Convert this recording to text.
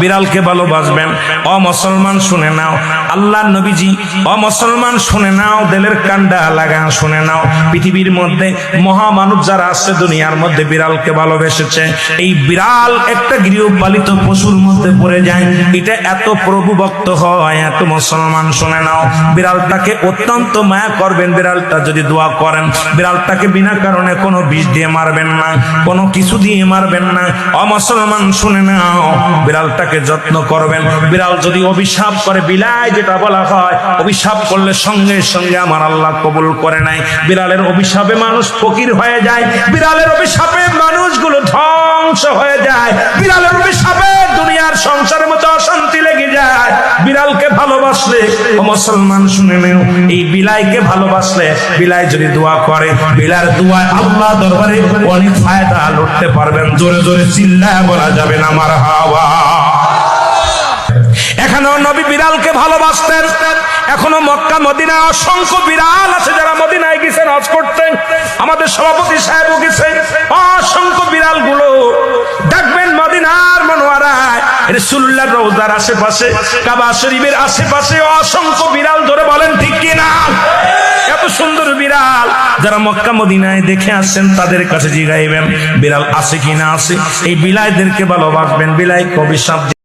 বিড়ালকে ভালোবাসবেন। ও মুসলমান শুনে নাও, আল্লাহর নবীজি, ও মুসলমান শুনে নাও, দিলের কান্ডা লাগা শুনে নাও, পৃথিবীর মধ্যে মহামানব যারা আছে দুনিয়ার মধ্যে বিড়ালকে ভালোবেসেছে। এই বিড়াল একটা গৃহপালিত পশুর মধ্যে পড়ে যায়, এটা এত প্রভুভক্ত হয়, এত মুসলমান শুনে নাও, বিড়ালটাকে অত্যন্ত মায়া করবেন। বিড়ালটা যদি দোয়া করেন, বিড়ালটাকে বিনা কারণে কোনো বিষ দিয়ে মারবেন না, কোনো কিছু দিয়ে মারবেন না। ও মুসলমান শুনে নাও, বিড়ালটাকে যত্ন করবেন। বিড়াল যদি অভিশাপ করে, বিলাই যেটা বলা হয়, অভিশাপ করলে সঙ্গে সঙ্গে আমার আল্লাহ কবুল করে নাই। বিড়ালের অভিশাপে মানুষ ফকির হয়ে যায়, বিড়ালের অভিশাপে মানুষগুলো ধ্বংস হয়ে যায়, বিড়ালের অভিশাপে দুনিয়ার সংসারের মতো অশান্তি লেগে যায়। বিড়ালকে ভালোবাসলে, ও মুসলমান শুনে নেও, এই বিলাইকে ভালোবাসলে, বিলাই যদি দোয়া করে, বিলার দোয়ায় আল্লাহ দরবারে অনেক ফায়দা লুটতে পারবেন। জোরে জোরে চিল্লায় বলা যাবে না মারহাবা। এখানেও নবী বিড়ালকে ভালোবাসতেন। এখনো মক্কা মদিনা অসংখ্য বিড়াল আছে যারা মদিনায় গেছেন হজ করতে, আমাদের সভাপতি সাহেবও গেছে। অসংখ্য বিড়াল গুলো দেখবেন মদিনার মনোয়ারায়, রাসূলুল্লাহর রওজার আশেপাশে, কাবা শরীফের আশেপাশে অসংখ্য বিড়াল। ধরে বলেন ঠিক কিনা? এত সুন্দর বিড়াল যারা মক্কা মদিনায় দেখে আসছেন তাদের কাছে জিগাইবেন বিড়াল আছে কিনা আছে। এই বিলাইদেরকে ভালোবাসবেন। বিলাই কবি শব্দ